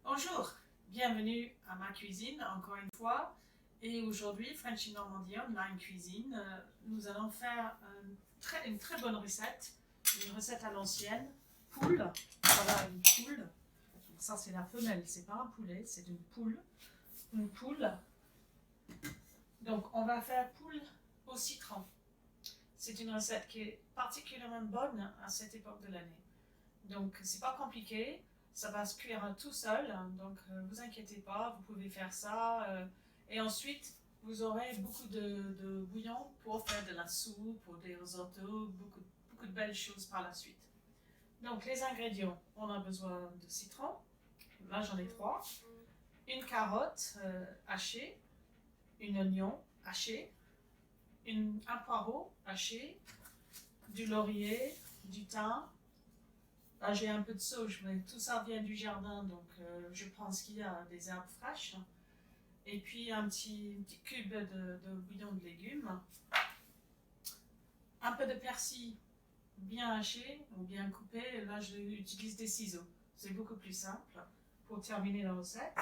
Bonjour, bienvenue à ma cuisine encore une fois. Et aujourd'hui, Frenchy Normandie Online Cuisine, nous allons faire une très bonne recette, une recette à l'ancienne, poule. Voilà une poule. Donc ça c'est la femelle, c'est pas un poulet, c'est une poule. Une poule. Donc on va faire poule au citron. C'est une recette qui est particulièrement bonne à cette époque de l'année. Donc c'est pas compliqué. Ça va se cuire tout seul, donc vous inquiétez pas, vous pouvez faire ça. Et ensuite, vous aurez beaucoup de bouillon pour faire de la soupe, pour des risottos, beaucoup de belles choses par la suite. Donc les ingrédients, on a besoin de citron, là j'en ai 3, une carotte hachée, un oignon haché, un poireau haché, du laurier, du thym. Là, j'ai un peu de sauge, mais tout ça vient du jardin, donc je pense qu'il y a des herbes fraîches. Et puis un petit cube de bouillon de légumes. Un peu de persil bien haché ou bien coupé. Là, j'utilise des ciseaux. C'est beaucoup plus simple pour terminer la recette.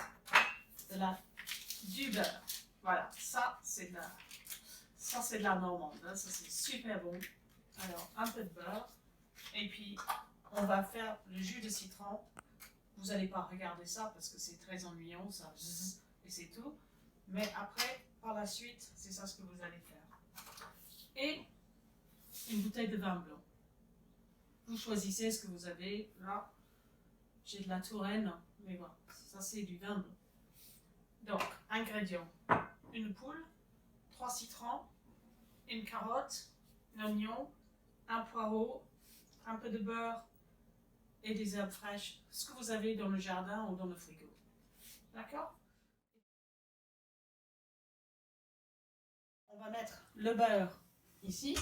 Du beurre. Voilà, ça c'est de la normande. Ça c'est super bon. Alors, un peu de beurre. Et puis, on va faire le jus de citron. Vous n'allez pas regarder ça parce que c'est très ennuyant, ça zzz, et c'est tout. Mais après, par la suite, c'est ça ce que vous allez faire. Et une bouteille de vin blanc. Vous choisissez ce que vous avez. Là, j'ai de la Touraine, mais voilà, ça c'est du vin blanc. Donc, ingrédients. Une poule, 3 citrons, une carotte, un oignon, un poireau, un peu de beurre, et des herbes fraîches, ce que vous avez dans le jardin ou dans le frigo. D'accord? On va mettre le beurre ici.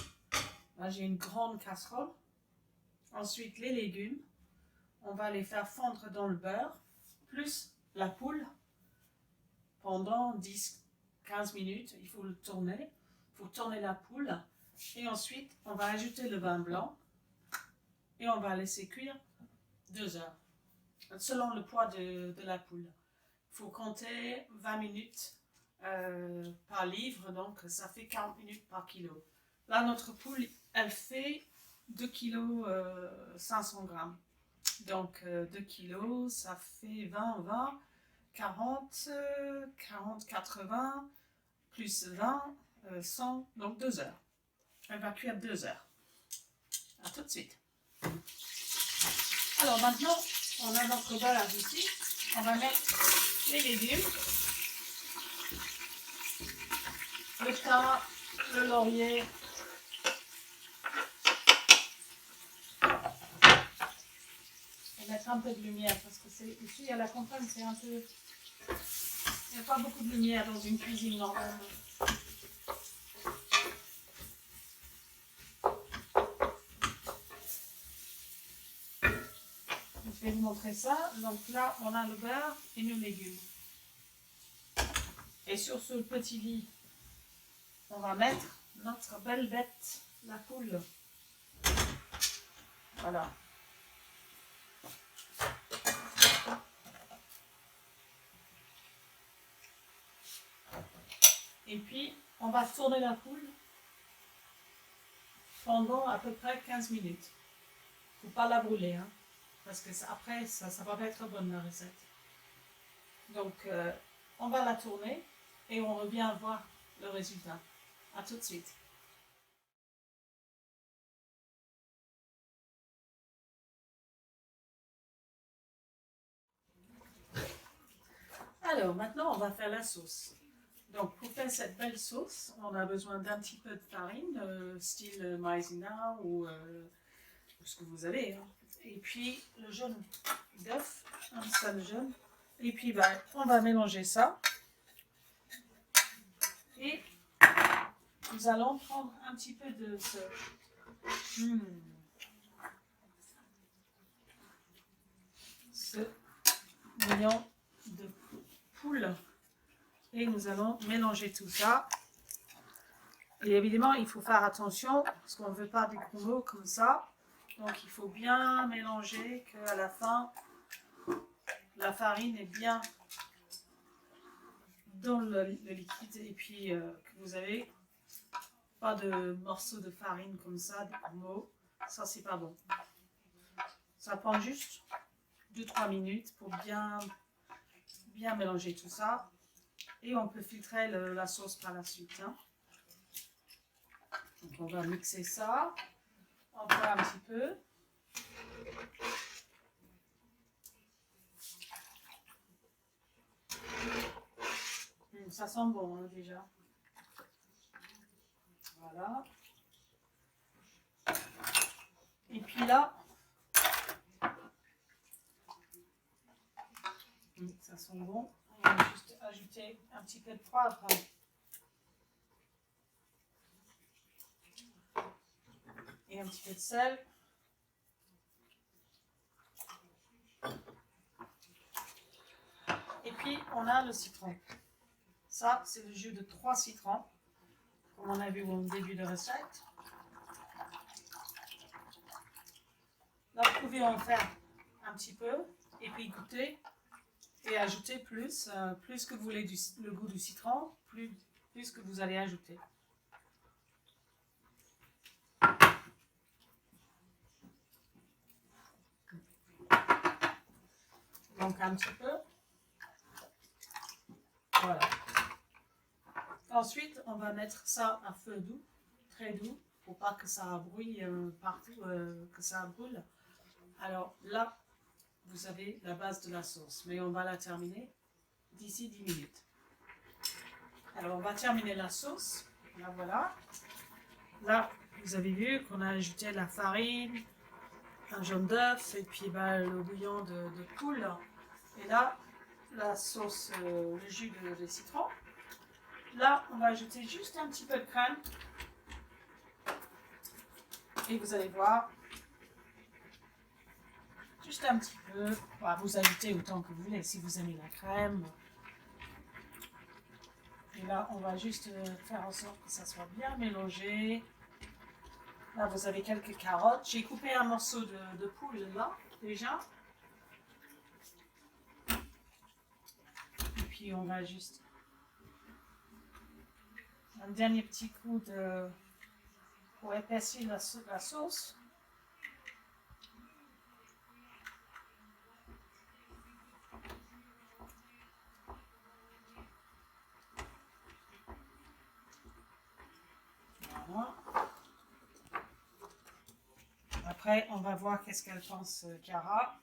Là, j'ai une grande casserole. Ensuite, les légumes. On va les faire fondre dans le beurre, plus la poule, pendant 10-15 minutes. Il faut le tourner. Il faut tourner la poule. Et ensuite, on va ajouter le vin blanc. Et on va laisser cuire 2 heures, selon le poids de la poule. Il faut compter 20 minutes par livre, donc ça fait 40 minutes par kilo. Là, notre poule, elle fait 2 kg 500 grammes. Donc 2 kg, ça fait 20, 40, 80, plus 20, 100, donc 2 heures. Elle va cuire 2 heures. A tout de suite. Alors maintenant, on a notre beurre ici. On va mettre les légumes, le thym, le laurier. On va mettre un peu de lumière parce que c'est ici à la campagne, c'est un peu. Il n'y a pas beaucoup de lumière dans une cuisine normale. Je vais vous montrer ça. Donc là, on a le beurre et nos légumes. Et sur ce petit lit, on va mettre notre belle bête, la poule. Voilà. Et puis, on va tourner la poule pendant à peu près 15 minutes. Il ne faut pas la brûler, hein, parce que après, ça va pas être bonne la recette. Donc, on va la tourner et on revient voir le résultat. A tout de suite. Alors, maintenant, on va faire la sauce. Donc, pour faire cette belle sauce, on a besoin d'un petit peu de farine, style maïzena ou ce que vous avez. Hein. Et puis, le jaune d'œuf, un seul jaune. Et puis, on va mélanger ça. Et nous allons prendre un petit peu de ce bouillon de poule. Et nous allons mélanger tout ça. Et évidemment, il faut faire attention parce qu'on ne veut pas des crumbles comme ça. Donc, il faut bien mélanger qu'à la fin, la farine est bien dans le liquide et puis que vous avez pas de morceaux de farine comme ça, des grumeaux, ça c'est pas bon. Ça prend juste 2-3 minutes pour bien mélanger tout ça et on peut filtrer la sauce par la suite. Hein. Donc on va mixer ça encore un petit peu. Ça sent bon hein, déjà. Voilà. Et puis là, ça sent bon. On va juste ajouter un petit peu de poivre. Et un petit peu de sel. Et puis on a le citron. Ça, c'est le jus de 3 citrons, comme on a vu au début de recette. Là, vous pouvez en faire un petit peu et puis goûter et ajouter plus. Plus que vous voulez le goût du citron, plus que vous allez ajouter. Donc un petit peu. Voilà. Ensuite, on va mettre ça à feu doux, très doux, pour pas que ça brouille partout, que ça brûle. Alors là, vous avez la base de la sauce, mais on va la terminer d'ici 10 minutes. Alors on va terminer la sauce, là voilà. Là, vous avez vu qu'on a ajouté la farine, un jaune d'œuf et puis le bouillon de poule. Et là, la sauce, le jus de citron. Là, on va ajouter juste un petit peu de crème. Et vous allez voir, juste un petit peu. Voilà, vous ajoutez autant que vous voulez, si vous aimez la crème. Et là, on va juste faire en sorte que ça soit bien mélangé. Là, vous avez quelques carottes. J'ai coupé un morceau de poule là, déjà. Et puis, on va juste... Un dernier petit coup pour épaissir la sauce. Voilà. Après, on va voir qu'est-ce qu'elle pense, Cara.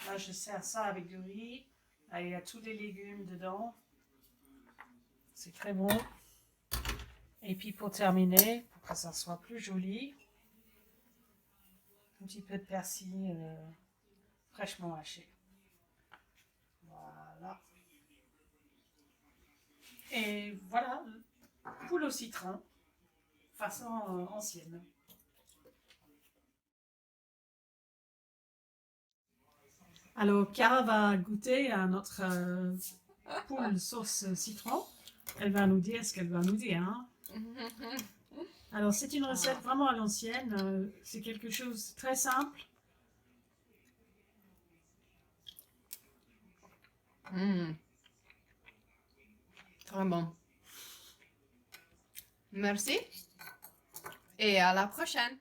Là, je sers ça avec du riz. Là, il y a tous les légumes dedans. C'est très bon. Et puis, pour terminer, pour que ça soit plus joli, un petit peu de persil fraîchement haché. Voilà. Et voilà, poule au citron, façon ancienne. Alors, Cara va goûter à notre poule sauce citron. Elle va nous dire ce qu'elle va nous dire. Hein. Alors, c'est une recette vraiment à l'ancienne. C'est quelque chose de très simple. Très bon. Merci et à la prochaine.